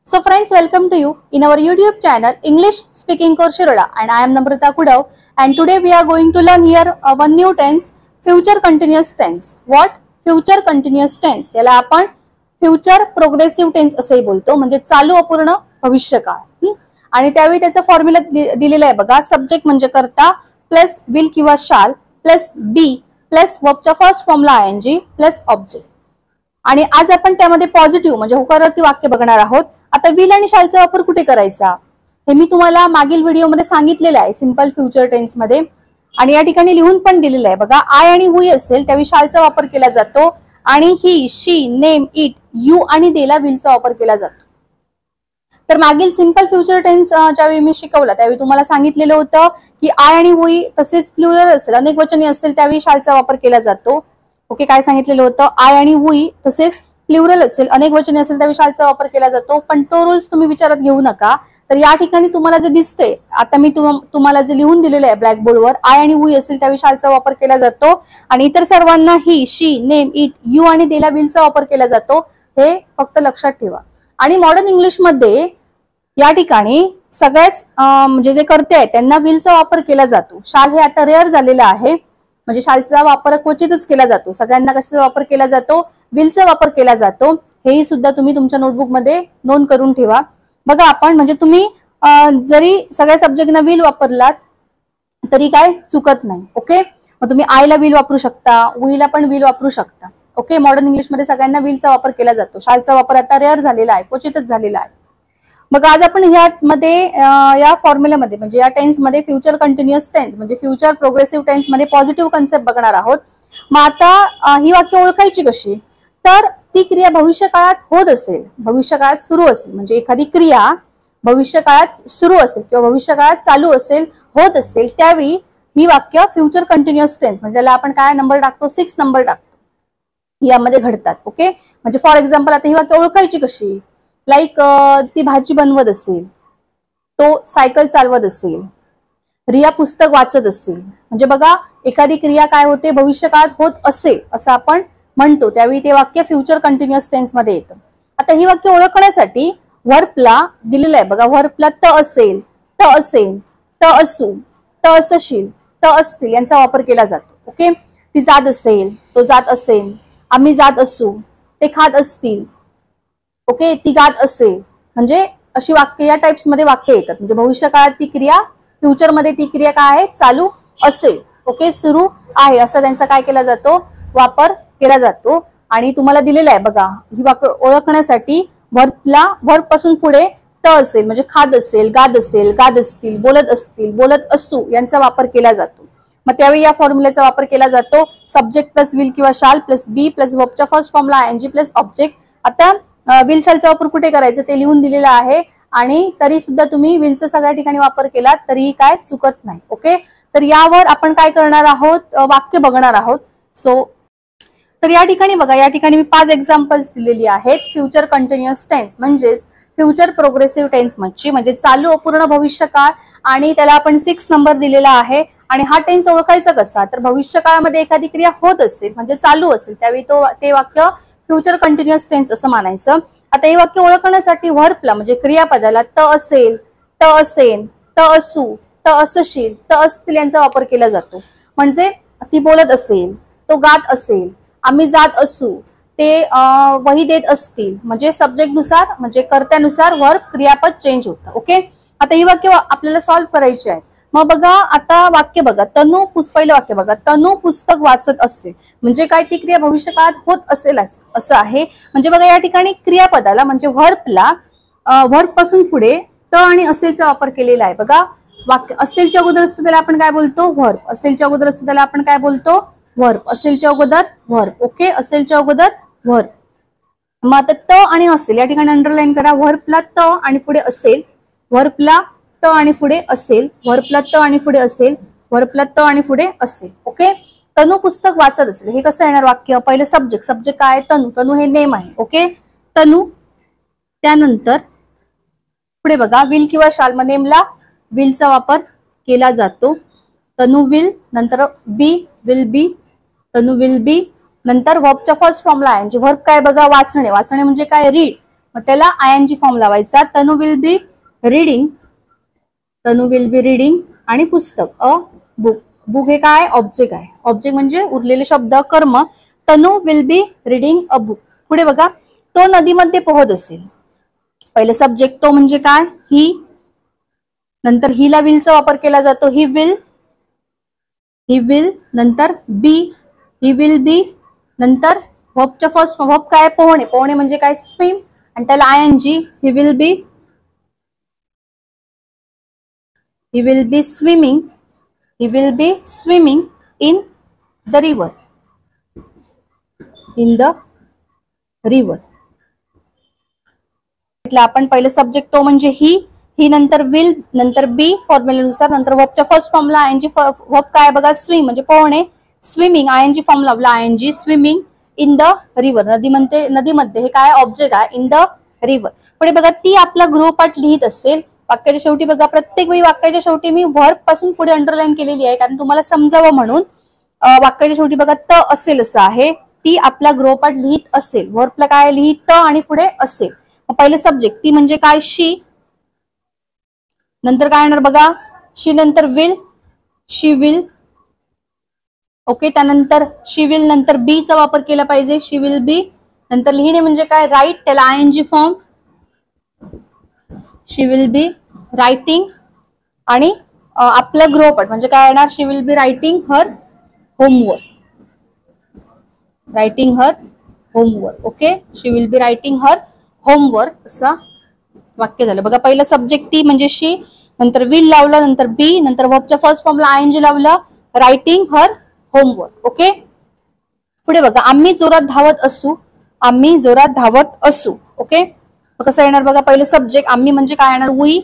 So friends, welcome to you in our YouTube channel English Speaking Course Shiroda, and I am Namrata Kudav, and today we are going to learn here one new tense, future continuous tense. What? Future continuous tense. याला आपण future progressive tense असे बोलतो, म्हणजे चालू अपूर्ण भविष्यकाळ. आणि त्यावेळी त्याचा फॉर्म्युला दिलेला आहे बघा. सब्जेक्ट म्हणजे करता प्लस विल किंवा शाल प्लस बी प्लस वर्बच्या फर्स्ट फॉर्मला आयएनजी प्लस ऑब्जेक्ट. आणि आज आपण त्यामध्ये पॉझिटिव्ह म्हणजे होकारार्थी वाक्य बघणार आहोत. आता विल आणि शालचा वापर कुठे करायचा हे मी तुम्हाला मागील व्हिडिओमध्ये सांगितलेलं आहे सिंपल फ्युचर टेन्स मध्ये, आणि या ठिकाणी लिहून पण दिलेलं आहे बघा. आय आणि हुई असेल त्यावेळी शालचा वापर केला जातो, आणि ही, शी, नेम, इट, यू आणि देला विलचा वापर केला जातो. तर मागील सिंपल फ्युचर टेन्स ज्यावेळी मी शिकवला त्यावेळी तुम्हाला सांगितलेलं होतं की आय आणि हुई तसेच प्लुरल असेल अनेक वचनी असेल त्यावेळी शालचा वापर केला जातो. ओके, काय सांगितलेलं होतं? आय आणि हुई तसेच प्लुरल असेल अनेक वचने असेल त्यावेळी शालचा वापर केला जातो. पण तो रूल्स तुम्ही विचारात घेऊ नका. तर या ठिकाणी तुम्हाला जे दिसते, आता मी तुम्हाला जे लिहून दिलेलं आहे ब्लॅकबोर्डवर, आय आणि हुई असेल त्यावेळी शालचा वापर केला जातो, आणि इतर सर्वांना ही, शी, नेम, इट, यू आणि देला विलचा वापर केला जातो. हे फक्त लक्षात ठेवा. आणि मॉडर्न इंग्लिश मध्ये या ठिकाणी सगळ्याच म्हणजे जे करते आहेत त्यांना विलचा वापर केला जातो. शाल हे आता रेअर झालेलं आहे, म्हणजे शालचा वापर क्वचितच केला जातो. सगळ्यांना कशाचा वापर केला जातो? विलचा वापर केला जातो. हेही सुद्धा तुम्ही तुमच्या नोटबुक मध्ये नोंद करून ठेवा. बघा आपण म्हणजे तुम्ही जरी सगळ्या सब्जेक्टना विल वापरलात तरी काय चुकत नाही. ओके, मग तुम्ही आयला विल वापरू शकता, हुईला पण विल वापरू शकता. ओके, मॉडर्न इंग्लिश मध्ये सगळ्यांना विलचा वापर केला जातो. शालचा वापर आता रेअर झालेला आहे, क्वचितच झालेला आहे. मग आज आपण ह्यामध्ये या फॉर्म्युलामध्ये म्हणजे या टेन्स मध्ये फ्युचर कंटिन्युअस टेन्स म्हणजे फ्युचर प्रोग्रेसिव्ह टेन्स मध्ये पॉझिटिव्ह कन्सेप्ट बघणार आहोत. मग आता ही वाक्य ओळखायची कशी? तर ती क्रिया भविष्यकाळात होत असेल, भविष्यकाळात सुरू असेल, म्हणजे एखादी क्रिया भविष्यकाळात सुरू असेल किंवा भविष्यकाळात चालू असेल, होत असेल, त्यावेळी ही वाक्य फ्युचर कंटिन्युअस टेन्स म्हणजे त्याला आपण काय नंबर टाकतो? 6 नंबर टाकतो, यामध्ये घडतात. ओके, म्हणजे फॉर एक्झाम्पल आता ही वाक्य ओळखायची कशी? लाईक ती भाजी बनवत असेल, तो सायकल चालवत असेल, रिया पुस्तक वाचत असेल, म्हणजे बघा एखादी क्रिया काय होते? भविष्यकाळात होत असेल असं आपण म्हणतो, त्यावेळी ते वाक्य फ्युचर कंटिन्युअस टेन्स मध्ये येतं. आता ही वाक्य ओळखण्यासाठी वर्बला दिलेलं आहे बघा. वर्बला त असेल, त असेल, त असू, त असशील, त असतील यांचा वापर केला जातो. ओके, ती जात असेल, तो जात असेल, आम्ही जात असू, ते खात असतील, ओके, ती गात असेल, म्हणजे अशी वाक्य या टाइप्स मध्ये वाक्य येतात. म्हणजे भविष्यकाळात ती क्रिया, फ्युचर मध्ये ती क्रिया काय आहे? चालू असेल, ओके, सुरू आहे असं त्यांचा काय केला जातो? वापर केला जातो. आणि तुम्हाला दिलेलं आहे बघा, ही वाक्य ओळखण्यासाठी वर्ब पासून पुढे त असेल म्हणजे खात असेल, गात असेल, गात असतील, बोलत असतील, बोलत असू यांचा वापर केला जातो. मग त्यावेळी या फॉर्म्युलेचा वापर केला जातो. सब्जेक्ट प्लस विल किंवा शाल प्लस बी प्लस वर्बच्या फर्स्ट फॉर्मला आयएनजी प्लस ऑब्जेक्ट. आता विल शालचा वापर कुठे करायचा ते लिहून दिलेला आहे, आणि तरी सुद्धा तुम्ही विलचा सगळ्या ठिकाणी वापर केला तरी काय चुकत नाही. ओके, तर यावर आपण काय करणार आहोत? वाक्य बघणार आहोत. सो तर या ठिकाणी बघा, या ठिकाणी मी 5 एक्झाम्पल्स दिलेली आहेत. फ्युचर कंटिन्युअस टेन्स म्हणजेच फ्युचर प्रोग्रेसिव्ह टेन्स म्हणजे चालू अपूर्ण भविष्यकाळ, आणि त्याला आपण 6 नंबर दिलेला आहे. आणि हा टेन्स ओळखायचा कसा? तर भविष्यकाळामध्ये एखादी क्रिया होत असेल म्हणजे चालू असेल त्यावेळी ते वाक्य फ्युचर कंटिन्युअस टेन्स असं मानायचं. आता हे वाक्य ओळखण्यासाठी वर्बला म्हणजे क्रियापदाला त असेल, त असेल, त असू, त असशील, त असतील यांचा वापर केला जातो. म्हणजे ती बोलत असेल, तो गात असेल, आम्ही जात असू, ते वही देत असतील, म्हणजे सब्जेक्ट नुसार म्हणजे कर्त्यानुसार वर्ब क्रियापद चेंज होतं. ओके, आता ही वाक्य आपल्याला सॉल्व्ह करायची आहेत. मग बघा आता वाक्य बघा, तनू पहिलं वाक्य बघा, तनू पुस्तक वाचत असते म्हणजे काय? ती क्रिया भविष्यकाळात होत असेल असं आहे. म्हणजे बघा या ठिकाणी क्रियापदाला म्हणजे वर्बला वर्ब पासून पुढे त आणि असेलचा वापर केलेला आहे. बघा वाक्य असेलच्या अगोदर असतं त्याला आपण काय बोलतो? वर्ब. असेलच्या अगोदर असतं त्याला आपण काय बोलतो? वर्ब. असेलच्या अगोदर वर्ब. ओके, असेलच्या अगोदर वर्ब. मग आता त आणि असेल या ठिकाणी अंडरलाईन करा. वर्बला त आणि पुढे असेल, वर्बला त आणि पुढे असेल, वर्बला त आणि पुढे असेल, वर्बला त आणि पुढे असेल. ओके, तनू पुस्तक वाचत असेल हे कसं येणार वाक्य? पहिलं सब्जेक्ट, सब्जेक्ट काय? तनू. तनू हे नेम आहे. ओके, तनू. त्यानंतर पुढे बघा विल किंवा शाल, मग नेमला विलचा वापर केला जातो. तनू विल, नंतर बी विल बी, तनू विल बी, नंतर वर्बच्या फर्स्ट फॉर्मला आहे म्हणजे वर्ब काय बघा? वाचणे. वाचणे म्हणजे काय? रीड. मग त्याला आयएनजी फॉर्म लावायचा. Tanu will be reading, Tanu will be reading आणि पुस्तक अ बुक. बुक हे काय ऑब्जेक्ट आहे, ऑब्जेक्ट म्हणजे उरलेले शब्द कर्म. Tanu will be reading a book. पुढे बघा, तो नदीमध्ये पोहत असेल. पहिले सब्जेक्ट तो म्हणजे काय ही, नंतर हिला विलचा वापर केला जातो ही विल, ही विल, नंतर बी ही विल बी, नंतर व्हर्बच्या फर्स्ट व्हर्ब काय पोहणे, पोहणे म्हणजे काय स्विम आणि त्याला आयएनजी ही will B, he will B swimming, he will B swimming in the river, in the river. आपण पहिले सब्जेक्ट तो म्हणजे ही नंतर विल, नंतर बी फॉर्म्युल्यानुसार, नंतर वर्बच्या फर्स्ट फॉर्मला आयएनजी. वर्ब काय बघा स्विम म्हणजे पोहणे, स्विमिंग आयएनजी फॉर्म लावला आयएनजी, स्विमिंग इन द रिव्हर, नदीमध्ये हे काय ऑब्जेक्ट आहे इन द रिव्हर. पुढे बघा, ती आपला गृहपाठ लिहित असेल. वाक्याच्या शेवटी बघा, प्रत्येक वेळी वाक्याच्या शेवटी मी वर्ब पासून पुढे अंडरलाईन केलेली आहे कारण तुम्हाला समजावं म्हणून. वाक्याच्या शेवटी बघा त असेल असं आहे, ती आपला गृहपाठ लिहित असेल. वर्बला काय लिहित आणि पुढे असेल. पहिले सब्जेक्ट ती म्हणजे काय शी, नंतर काय येणार बघा शी, नंतर विल, शी विल. ओके, त्यानंतर शी विल, नंतर बी चा वापर केला पाहिजे शी विल बी. नंतर लिहिणे म्हणजे काय राईट, त्याला ING form she will be writing. आणि आपलं गृहपाठ म्हणजे काय येणार she will be writing her homework, writing her homework. Okay, she will be writing her homework असं वाक्य झालं. बघा, पहिलं सब्जेक्ट ती म्हणजे शी, नंतर विल लावलं, नंतर बी, नंतर वर्बच्या फर्स्ट फॉर्मला आयएनजी लावलं, रायटिंग हर होमवर्क. ओके, पुढे बघा, आम्ही जोरात धावत असू, आम्ही जोरात धावत असू. ओके, कसं येणार बघा, पहिलं सब्जेक्ट आम्ही म्हणजे काय येणार वी,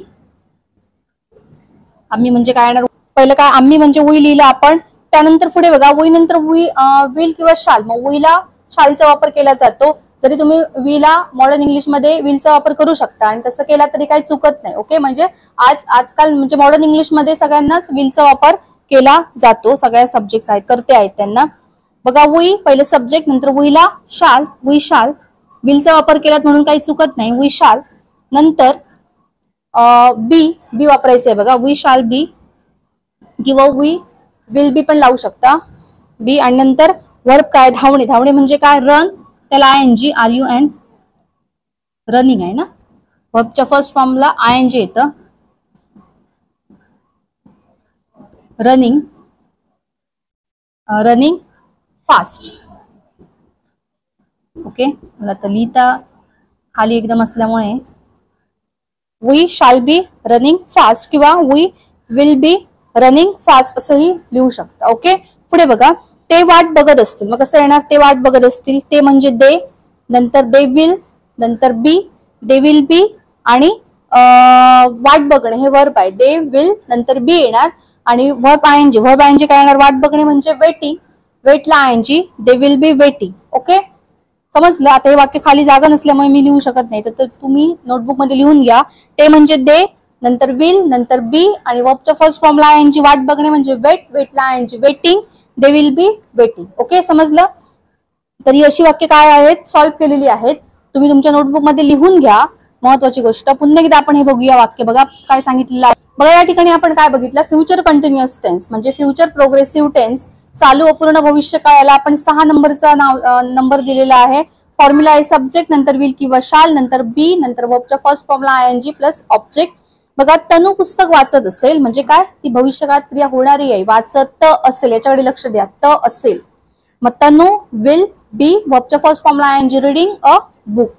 आम्ही म्हणजे काय येणार पहिलं काय आम्ही म्हणजे वी लिहिलं आपण. त्यानंतर पुढे बघा वी नंतर वी विल किंवा शाल, मग वीला शालचा वापर केला जातो. जरी तुम्ही विला मॉडर्न इंग्लिश मध्ये विलचा वापर करू शकता आणि तसं केला तरी काही चुकत नाही. ओके, म्हणजे आजकाल म्हणजे मॉडर्न इंग्लिश मध्ये सगळ्यांनाच विलचा वापर केला जातो, सगळ्या सब्जेक्ट आहेत करते आहेत त्यांना. बघा, वी पहिलं सब्जेक्ट, नंतर वीला शाल, वी शाल, विलचा वापर केलात म्हणून काही चुकत नाही वी शाल. नंतर बी, बी वापरायचंय बघा वी शाल बी किंवा वी विल बी पण लावू शकता बी. आणि नंतर वर्ब काय धावणे, धावणे म्हणजे काय रन, त्याला ING R U N, running आहे ना. वर्बच्या फर्स्ट फॉर्मला आयएनजी येतं रनिंग, रनिंग फास्ट. ओके, मला तर लिहिता खाली एकदम असल्यामुळे we shall be running fast किंवा we will be running fast असंही लिहू शकता. ओके, पुढे बघा, ते वाट बघत असतील. मग कसं येणार ते वाट बघत असतील, ते म्हणजे दे, नंतर दे विल, नंतर बी, दे विल बी आणि वाट बघणे हे वर्ब आहे, दे विल नंतर बी येणार आणि वर्ब आयएनजी, वर्ब आयएनजी काय येणार वाट बघणे म्हणजे वेटिंग, वेटला ING, they will be waiting. Okay, समजलं. आता हे वाक्य खाली जागा नसल्यामुळे मी लिहू शकत नाही, तर तुम्ही नोटबुक मध्ये लिहून घ्या. ते म्हणजे दे, नंतर विल, नंतर बी आणि वर्बच्या फर्स्ट फॉर्मला आयएनजी, वाट बघणे म्हणजे वेट, वेटला ING waiting, they will be waiting. Okay, समजलं. तर ही अशी वाक्य काय आहेत सॉल्व्ह केलेली आहेत, तुम्ही तुमच्या नोटबुक मध्ये लिहून घ्या. महत्वाची गोष्ट पुन्हा एकदा आपण हे बघूया वाक्य. बघा काय सांगितलेलं आहे. बघा या ठिकाणी आपण काय बघितलं, फ्युचर कंटिन्युअस टेन्स म्हणजे फ्युचर प्रोग्रेसिव्ह टेन्स, चालू अपूर्ण भविष्यकाळ. याला आपण 6 नंबरचा नंबर दिलेला आहे. फॉर्म्युला आहे सब्जेक्ट, नंतर विल किंवा शाल, नंतर बी, नंतर वर्बच्या फर्स्ट फॉर्मला आयएनजी प्लस ऑब्जेक्ट. बघा, तनू पुस्तक वाचत असेल म्हणजे काय ती भविष्यकाळात क्रिया होणारी आहे, वाचत असेल, याच्याकडे लक्ष द्या, त असेल. मग तनू विल बी, वर्बच्या फर्स्ट फॉर्मला आयएनजी रीडिंग अ बुक.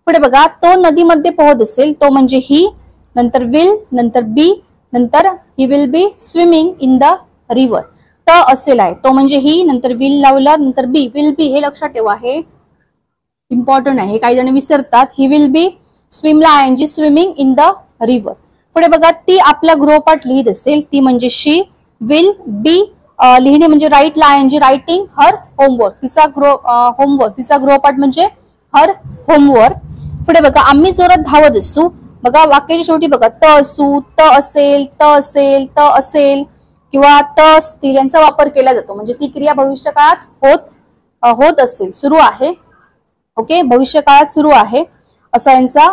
पुढे बघा, तो नदीमध्ये पोहत असेल, तो म्हणजे ही, नंतर विल, नंतर बी, नंतर ही will B swimming in the river. त असेल आहे, तो म्हणजे ही, नंतर विल लावला, नंतर बी, विल बी हे लक्षात ठेवा, हे इम्पॉर्टंट आहे, काही जण विसरतात. ही विल बी स्विमला ING swimming in the river. पुढे बघा, ती आपला गृहपाठ लिहित असेल, ती म्हणजे शी, विल बी लिहिणे म्हणजे राईटला आयएनजी रायटिंग हर होमवर्क, तिचा होमवर्क, तिचा गृहपाठ म्हणजे हर होमवर्क. पुढे बघा, आम्ही जोरात धावत असू. बघा वाक्याच्या शेवटी बघा, त असू, त असेल, त असेल, त असेल किंवा त असतील यांचा वापर केला जातो, म्हणजे ती क्रिया भविष्यकाळात होत असेल, सुरू आहे. ओके, भविष्यकाळात सुरू आहे असा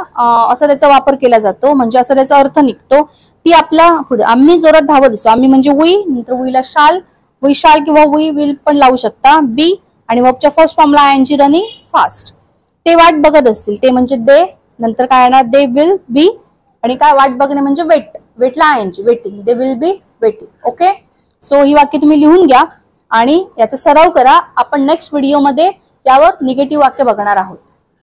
असा त्याचा वापर केला जातो, म्हणजे असा त्याचा अर्थ निघतो. ती आपला पुढे आम्ही जोरात धावत असतो. आम्ही म्हणजे वी, नंतर वीला शाल, वी शाल किंवा वी विल पण लावू शकता. बी आणि वर्बच्या फर्स्ट फॉर्मला आयएनजी रनिंग फास्ट. ते वाट बघत असतील, ते म्हणजे दे, नंतर काय येणार दे विल बी, आणि काय वाट बघणे म्हणजे वेट, वेटला ING waiting, they will be waiting. Okay, so ही वाक्य तुम्ही लिहून घ्या आणि याचा सराव करा. आपण नेक्स्ट व्हिडिओमध्ये यावर निगेटिव्ह वाक्य बघणार आहोत.